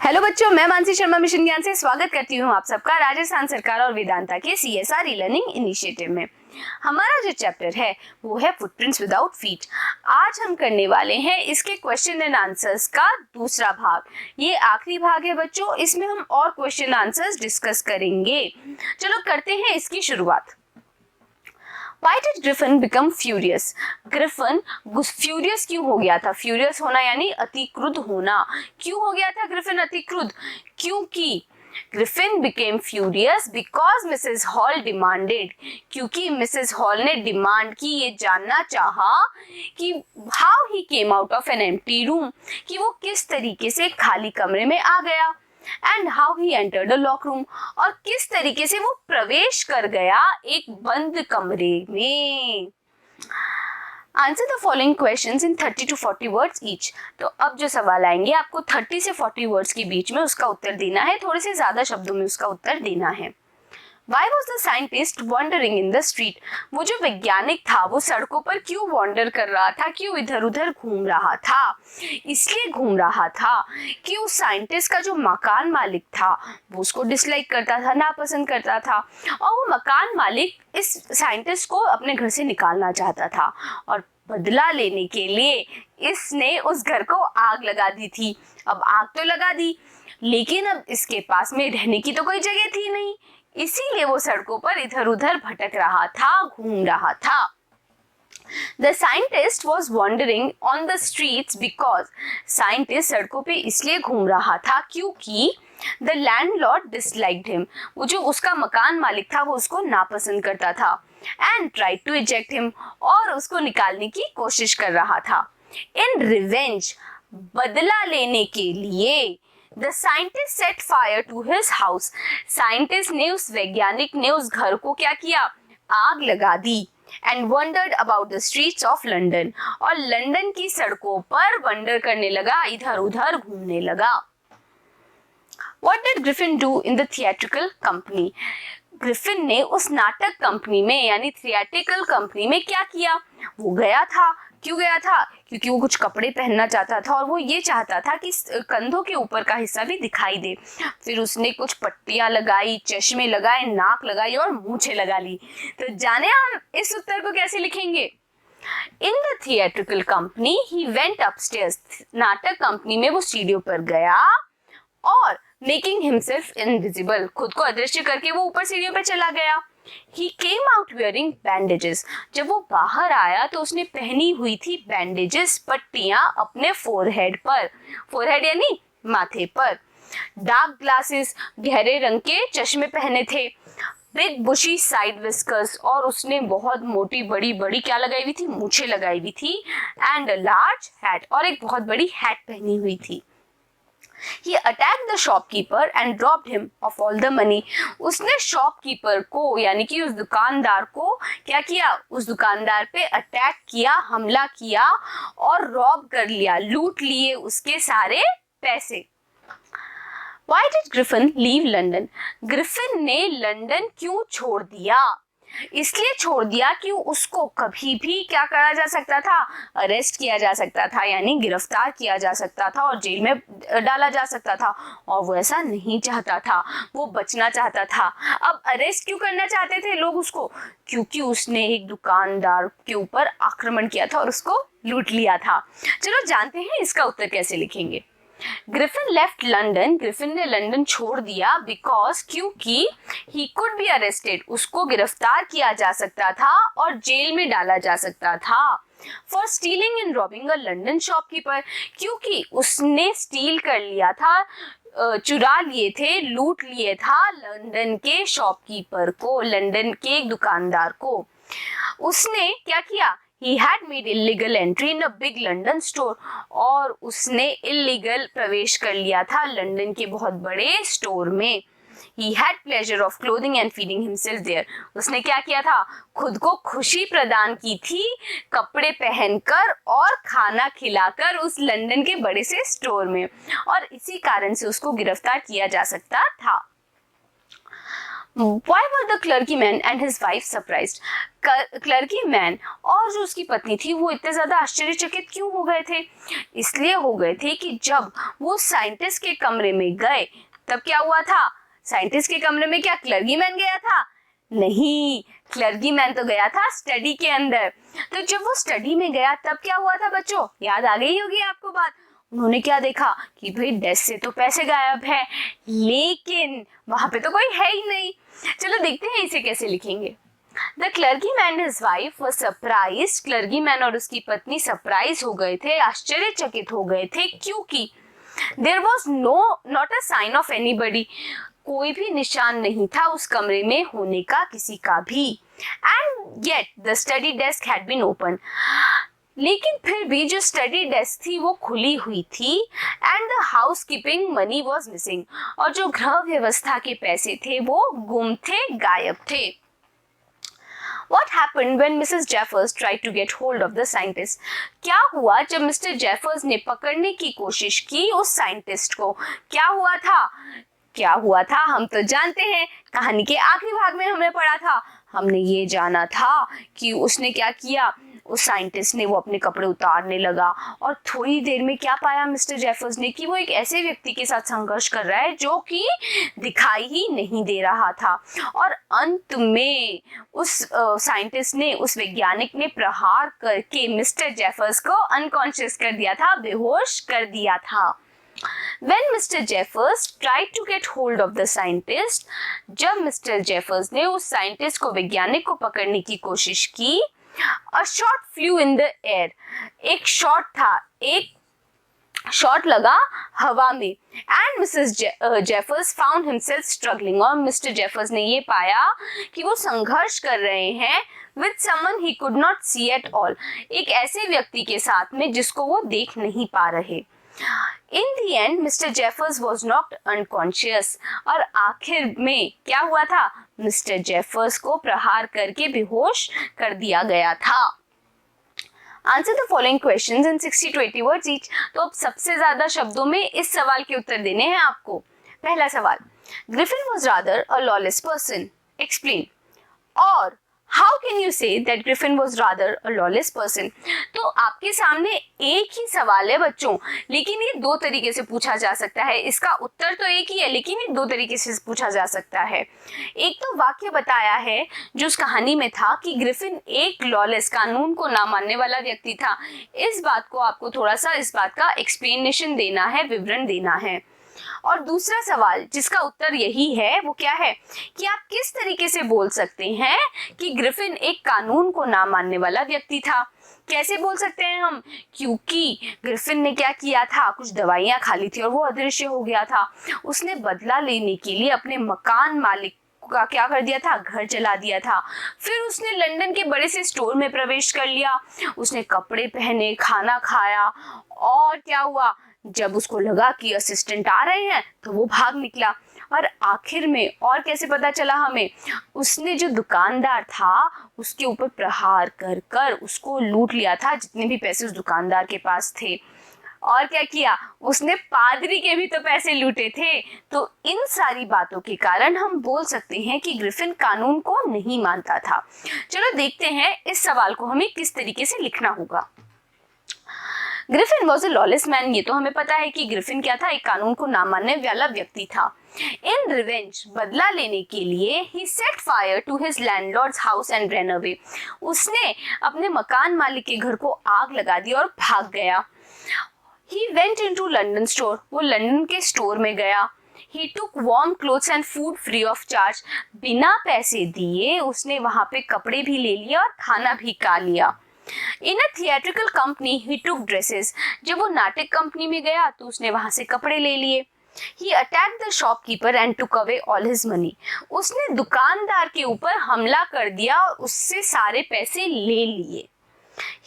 Hello बच्चों, मैं Mansi Sharma mission ज्ञान से स्वागत करती हूँ आप सबका राजस्थान सरकार और वेदांता के CSR ई लर्निंग इनिशिएटिव में। हमारा जो चैप्टर है वो है फुटप्रिंट्स विदाउट फीट। आज हम करने वाले हैं इसके क्वेश्चन एंड आंसर्स का दूसरा भाग। ये आखिरी भाग है बच्चों, इसमें हम और क्वेश्चन आंसर्स डिस्कस करेंगे। चलो करते हैं इसकी शुरुआत। Why did Griffin become furious? Griffin furious क्यों हो गया था? Furious होना यानी अतिक्रुद्ध होना। क्यों हो गया था Griffin अतिक्रुद्ध? क्योंकि Griffin became furious because Mrs. Hall demanded, क्योंकि Mrs. Hall ने डिमांड की, ये जानना चाहा कि how he came out of an empty room, कि वो किस तरीके से खाली कमरे में आ गया, and how he entered a locked room, और किस तरीके से वो प्रवेश कर गया एक बंद कमरे में। Answer the following questions in 30 to 40 words each। तो अब जो सवाल आएंगे आपको 30 से 40 वर्ड्स के बीच में उसका उत्तर देना है, थोड़े से ज्यादा शब्दों में उसका उत्तर देना है। Why was the scientist wandering in the street? वो जो वैज्ञानिक था वो सड़कों पर क्यों वॉन्डर कर रहा था, क्यों इधर उधर घूम रहा था? इसलिए घूम रहा था कि उस साइंटिस्ट का जो मकान मालिक था वो उसको डिसलाइक करता था, नापसंद करता था, और वो मकान मालिक इस साइंटिस्ट को अपने घर से निकालना चाहता था, और बदला लेने के लिए इसने उस घर को आग लगा दी थी। अब आग तो लगा दी, लेकिन अब इसके पास में रहने की तो कोई जगह थी नहीं, इसीलिए वो सड़कों पर इधर उधर भटक रहा था, घूम रहा था। The scientist was wandering on the streets because scientist सड़कों पे इसलिए घूम रहा था क्योंकि the landlord disliked him, वो जो उसका मकान मालिक था वो उसको नापसंद करता था, and tried to eject him, और उसको निकालने की कोशिश कर रहा था। In revenge, बदला लेने के लिए The scientist set fire to his house, scientist ने, उस वैज्ञानिक ने उस घर को क्या किया, आग लगा दी, and wandered about the streets of London, और लंदन की सड़कों पर वंडर करने लगा, इधर उधर घूमने लगा। What did Griffin do in the theatrical company? Griffin ने उस नाटक कंपनी में यानी थिएट्रिकल कंपनी में क्या किया? वो गया था। क्यों गया था? क्योंकि वो कुछ कपड़े पहनना चाहता था और वो ये चाहता था कि कंधों के ऊपर का हिस्सा भी दिखाई दे। फिर उसने कुछ पट्टियां लगाई, चश्मे लगाए, नाक लगाई और मूछें लगा ली। तो जाने हम इस उत्तर को कैसे लिखेंगे? In the theatrical company he went upstairs, नाटक कंपनी में वो सीढ़ियों पर गया और मेकिंग हिमसेल्फ इनविजिबल, खुद को अदृश्य करके वो ऊपर सीढ़ियों पे चला गया। He came out wearing bandages, जब वो बाहर आया तो उसने पहनी हुई थी बैंडेजेस, पट्टियां अपने फोरहेड पर, फोरहेड यानी माथे पर। डार्क ग्लासेस, गहरे रंग के चश्मे पहने थे। बिग बुशी साइड विस्कर्स, और उसने बहुत मोटी बड़ी बड़ी क्या लगाई हुई थी, मूछें लगाई हुई थी। एंड अ लार्ज हैट, और एक बहुत बड़ी हैट पहनी हुई थी। He attacked the shopkeeper and robbed him of all the money. उसने शॉपकीपर को यानी कि उस दुकानदार को क्या किया, उस दुकानदार पे अटैक किया, हमला किया और रॉब कर लिया, लूट लिए उसके सारे पैसे। Why did Griffin leave London? Griffin ने लंदन क्यों छोड़ दिया? इसलिए छोड़ दिया कि उसको कभी भी क्या करा जा सकता था, अरेस्ट किया जा सकता था, यानी गिरफ्तार किया जा सकता था और जेल में डाला जा सकता था, और वो ऐसा नहीं चाहता था, वो बचना चाहता था। अब अरेस्ट क्यों करना चाहते थे लोग उसको? क्योंकि उसने एक दुकानदार के ऊपर आक्रमण किया था और उसको लूट लिया था। चलो जानते हैं इसका उत्तर कैसे लिखेंगे। ग्रिफिन लेफ्ट लंदन, ग्रिफिन ने लंदन छोड़ दिया बिकॉज, क्योंकि ही कुड बी अरेस्टेड, उसको गिरफ्तार किया जा सकता था और जेल में डाला जा सकता था। For stealing and robbing a London shopkeeper, क्योंकि उसने स्टील कर लिया था, चुरा लिए थे, लूट लिए था लंदन के शॉपकीपर को, लंदन के एक दुकानदार को। उसने क्या किया, He had made illegal entry in a big London store, और उसने इलीगल प्रवेश कर लिया था लंदन के बहुत बड़े स्टोर में। He had pleasure of clothing and feeding himself there, उसने क्या किया था, खुद को खुशी प्रदान की थी कपड़े पहनकर और खाना खिलाकर उस लंदन के बड़े से स्टोर में, और इसी कारण से उसको गिरफ्तार किया जा सकता था। Why were the clergyman and his wife surprised? क्लर्कीमैन और जो उसकी पत्नी थी वो इतने ज्यादा आश्चर्यचकित क्यों हो गए थे? इसलिए हो गए थे कि जब वो साइंटिस्ट के कमरे में गए तब क्या हुआ था? साइंटिस्ट के कमरे में क्या क्लर्कीमैन गया था? नहीं, क्लर्कीमैन तो गया था स्टडी के अंदर। तो जब वो स्टडी में गया तब क्या हुआ था बच्चों? याद आ गई होगी आपको बात। उन्होंने क्या देखा कि भाई डेस्क से तो पैसे गायब है, लेकिन वहां पे तो कोई है ही नहीं। चलो देखते हैं इसे कैसे लिखेंगे। The clergyman and his wife were surprised. Clergyman और उसकी पत्नी सरप्राइज हो गए थे, आश्चर्यचकित हो गए थे, क्योंकि there was not a sign of anybody. कोई भी निशान नहीं था उस कमरे में होने का, किसी का भी। And yet the study desk had been open. लेकिन फिर भी जो स्टडी डेस्क थी वो खुली हुई थी। And the house keeping money was missing. और जो गृह व्यवस्था के पैसे थे वो गुम थे, गायब थे। What happened when Mrs. Jeffers tried to get hold of the scientist? क्या हुआ जब मिस्टर जेफर्स ने पकड़ने की कोशिश की उस साइंटिस्ट को? क्या हुआ था? क्या हुआ था हम तो जानते हैं, कहानी के आखिरी भाग में हमने पढ़ा था। हमने ये जाना था कि उसने क्या किया, उस साइंटिस्ट ने वो अपने कपड़े उतारने लगा और थोड़ी देर में क्या पाया मिस्टर जेफर्स ने कि वो एक ऐसे व्यक्ति के साथ संघर्ष कर रहा है जो कि दिखाई ही नहीं दे रहा था। और अंत में उस साइंटिस्ट ने, उस वैज्ञानिक ने प्रहार करके मिस्टर जेफर्स को अनकॉन्शियस कर दिया था, बेहोश कर दिया था। When Mr. Jeffers tried to get hold of the scientist, जब मिस्टर जेफर्स ने उस साइंटिस्ट को, वैज्ञानिक को पकड़ने की कोशिश की, a shot flew in the air. एक शॉट था, एक शॉट लगा हवा में। And Mrs. Jeffers found himself struggling. और मिस्टर जेफर्स ने ये पाया कि वो संघर्ष कर रहे हैं with someone he could not see at all. एक ऐसे व्यक्ति के साथ में जिसको वो देख नहीं पा रहे। In the end, Mr. Jeffers was knocked unconscious. और आखिर में क्या हुआ था? मिस्टर जेफर्स को प्रहार करके बेहोश कर दिया गया था। Answer the following questions in 60 to 80 words each. तो अब सबसे ज्यादा शब्दों में इस सवाल के उत्तर देने हैं आपको। पहला सवाल, Griffin was rather a lawless person. Explain. और How can you say that Griffin was rather a lawless person? तो आपके सामने एक ही सवाल है बच्चों, लेकिन ये दो तरीके से पूछा जा सकता है। इसका उत्तर तो एक ही है, लेकिन ये दो तरीके से पूछा जा सकता है। एक तो वाक्य बताया है जो उस कहानी में था कि ग्रिफिन एक लॉलेस, कानून को ना मानने वाला व्यक्ति था। इस बात को आपको थोड़ा सा इस बात का एक्सप्लेनेशन देना है, विवरण देना है। और दूसरा सवाल जिसका उत्तर यही है वो क्या है कि आप किस तरीके से बोल सकते हैं कि ग्रिफिन एक कानून को ना मानने वाला व्यक्ति था। कैसे बोल सकते हैं हम? क्योंकि ग्रिफिन ने क्या किया था, कुछ दवाइयां खा ली थी और वो अदृश्य हो गया था। उसने बदला लेने के लिए अपने मकान मालिक का क्या कर दिया था, घर जला दिया था। फिर उसने लंदन के बड़े से स्टोर में प्रवेश कर लिया, उसने कपड़े पहने, खाना खाया, और क्या हुआ, जब उसको लगा कि असिस्टेंट आ रहे हैं तो वो भाग निकला। और आखिर में और कैसे पता चला हमें, उसने जो दुकानदार था उसके ऊपर प्रहार कर कर उसको लूट लिया था, जितने भी पैसे उस दुकानदार के पास थे। और क्या किया, उसने पादरी के भी तो पैसे लूटे थे। तो इन सारी बातों के कारण हम बोल सकते हैं कि ग्रिफिन कानून को नहीं मानता था। चलो देखते हैं इस सवाल को हमें किस तरीके से लिखना होगा। Griffin was a lawless man, ये तो हमें पता है कि ग्रिफिन क्या था, एक कानून को ना मानने वाला व्यक्ति था। इन रिवेंज, बदला लेने के लिए, he set fire to his landlord's house and run away. उसने अपने मकान मालिक के घर को आग लगा दी और भाग गया। He went into London store, वो लंदन के स्टोर में गया। He took warm clothes and food free of charge, बिना पैसे दिए उसने वहां पे कपड़े भी ले लिए और खाना भी खा लिया। In a theatrical company, he took dresses. जब वो नाटक कंपनी में गया तो उसने वहां से कपड़े ले लिए। He attacked the shopkeeper and took away all his money. उसने दुकानदार के ऊपर हमला कर दिया और उससे सारे पैसे ले लिए।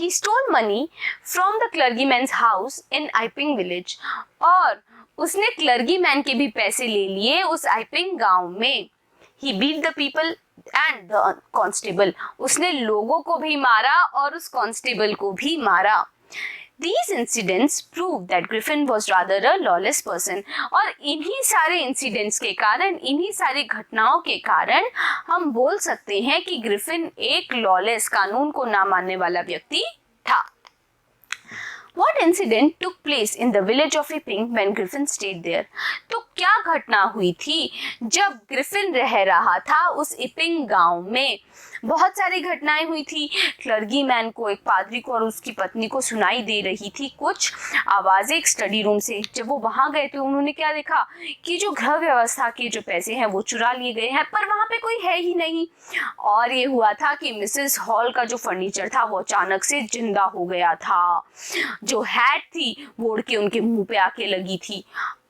He stole money from the clergyman's house in Iping village. और उसने क्लर्गीमैन के भी पैसे ले लिए उस आइपिंग गांव में। He beat the people and the constable. उसने लोगों को भी मारा और उस कांस्टेबल को भी मारा। These incidents prove that Griffin was rather a lawless person. और इन्हीं सारे इंसिडेंट्स के कारण, इन्हीं सारी घटनाओं के कारण हम बोल सकते हैं कि ग्रिफिन एक लॉलेस, कानून को ना मानने वाला व्यक्ति था. What incident took place in the village of Epping when Griffin stayed there? तो क्या घटना हुई थी जब ग्रिफिन रह रहा था उस इपिंग गांव में? बहुत सारी घटनाएं हुई थी. क्लर्गी मैन को, एक पादरी को और उसकी पत्नी को सुनाई दे रही थी कुछ आवाजें एक स्टडी रूम से. जब वो वहां गए तो उन्होंने क्या देखा कि जो गृह व्यवस्था के जो पैसे हैं वो चुरा लिए गए हैं, पर वहां पे कोई है ही नहीं. और ये हुआ था कि मिसेस हॉल का जो फर्नीचर था वो अचानक से जिंदा हो गया था. जो हैट थी वो उड़ के उनके मुंह पे आके लगी थी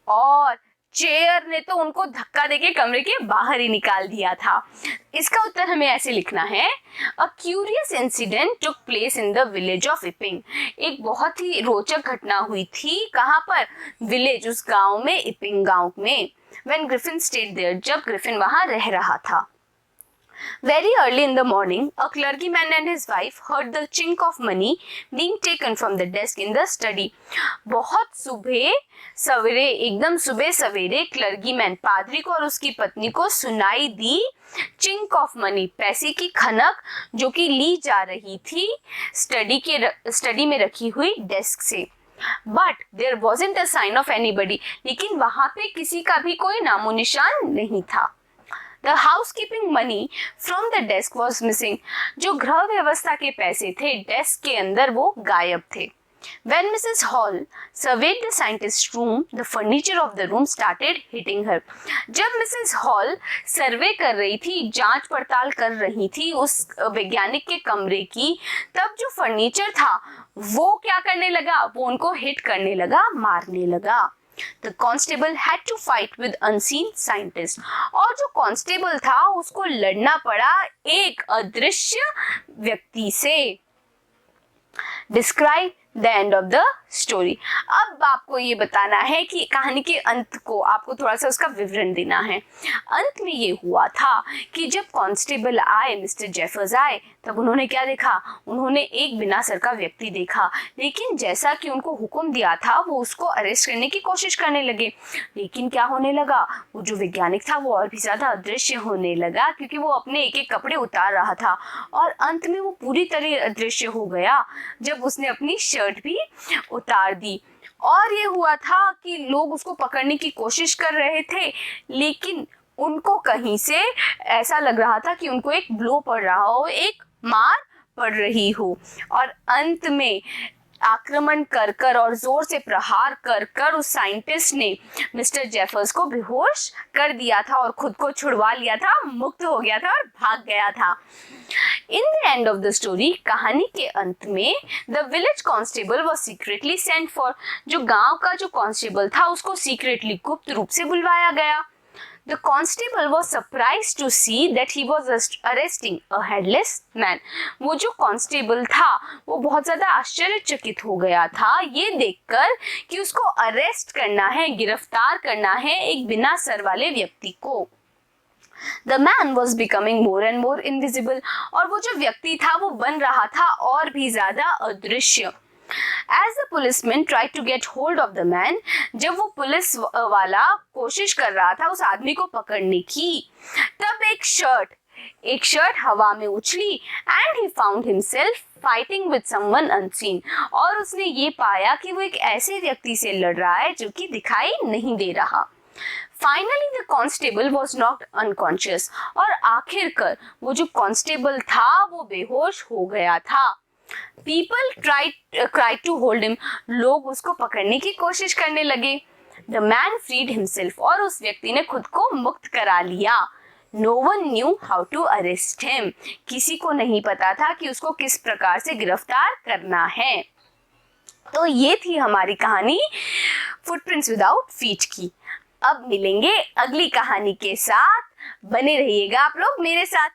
और चेयर ने तो उनको धक्का देके कमरे के बाहर ही निकाल दिया था. इसका उत्तर हमें ऐसे लिखना है, a curious incident took place in the village of Iping. एक बहुत ही रोचक घटना हुई थी. कहाँ पर? विलेज, उस गांव में, इपिंग गांव में. व्हेन ग्रिफिन स्टेड देयर, जब ग्रिफिन वहां रह रहा था. Very early in the morning, a clergyman and his wife heard the chink of money being taken from the desk in the study. बहुत सुबह सवेरे, एकदम सुबह सवेरे क्लर्गीमैन, पादरी को और उसकी पत्नी को सुनाई दी चिंक ऑफ मनी, पैसे की खनक जो कि ली जा रही थी स्टडी में रखी हुई डेस्क से. But there wasn't a sign of anybody. लेकिन वहां पे किसी का भी कोई नामो निशान नहीं था. The housekeeping money from the desk was missing. जो गृह व्यवस्था के पैसे थे डेस्क के अंदर वो गायब थे. When Mrs. Hall surveyed the scientist's room, the furniture of the room started hitting her. जब Mrs. Hall सर्वे कर रही थी, जांच पड़ताल कर रही थी उस वैज्ञानिक के कमरे की, तब जो फर्नीचर था वो क्या करने लगा? वो उनको हिट करने लगा, मारने लगा. The constable had to fight with unseen scientist. और जो कांस्टेबल था उसको लड़ना पड़ा एक अदृश्य व्यक्ति से. Describe the end of the story. अब आपको ये बताना है कि कहानी के अंत को आपको थोड़ा सा उसका विवरण देना है. अंत में ये हुआ था कि जब कांस्टेबल आए, मिस्टर जेफर्स आए, तब उन्होंने क्या देखा? उन्होंने एक बिना सर का व्यक्ति देखा. लेकिन जैसा कि उनको हुक्म दिया था वो उसको अरेस्ट करने की कोशिश करने लगे. लेकिन क्या होने लगा? वो जो वैज्ञानिक था वो और भी ज्यादा अदृश्य होने लगा, क्योंकि वो अपने एक एक कपड़े उतार रहा था. और अंत में वो पूरी तरह अदृश्य हो गया जब उसने अपनी शर्ट भी उतार दी. और ये हुआ था कि लोग उसको पकड़ने की कोशिश कर रहे थे, लेकिन उनको कहीं से ऐसा लग रहा था कि उनको एक ब्लो पड़ रहा हो, एक मार पड़ रही हो. और अंत में आक्रमण कर कर और जोर से प्रहार कर कर उस साइंटिस्ट ने मिस्टर जेफर्स को बेहोश कर दिया था और खुद को छुड़वा लिया था, मुक्त हो गया था और भाग गया था. In the end of the story, कहानी के अंत में, the village constable was secretly sent for. जो गांव का जो कांस्टेबल था उसको सीक्रेटली, गुप्त रूप से बुलवाया गया. The constable was surprised to see that he was arresting a headless man. वो जो कांस्टेबल था वो बहुत ज्यादा आश्चर्यचकित हो गया था ये देखकर कि उसको अरेस्ट करना है, गिरफ्तार करना है एक बिना सर वाले व्यक्ति को. The man was becoming more and more invisible. और वो जो व्यक्ति था वो बन रहा था और भी ज्यादा अदृश्य. As the policeman tried to get hold of the man, जब वो पुलिस वाला कोशिश कर रहा था उस आदमी को पकड़ने की, तब एक शर्ट हवा में उछली and he found himself fighting with someone unseen. और उसने ये पाया कि वो एक ऐसे व्यक्ति से लड़ रहा है जो कि दिखाई नहीं दे रहा. Finally the constable was knocked unconscious. और आखिरकार वो जो कांस्टेबल था वो बेहोश हो गया था. People tried to hold him. लोग उसको पकड़ने की कोशिश करने लगे. The man freed himself. और उस व्यक्ति ने खुद को मुक्त करा लिया. No one knew how to arrest him. किसी को नहीं पता था कि उसको किस प्रकार से गिरफ्तार करना है. तो ये थी हमारी कहानी फुटप्रिंट्स विदाउट फीट की. अब मिलेंगे अगली कहानी के साथ. बने रहिएगा आप लोग मेरे साथ.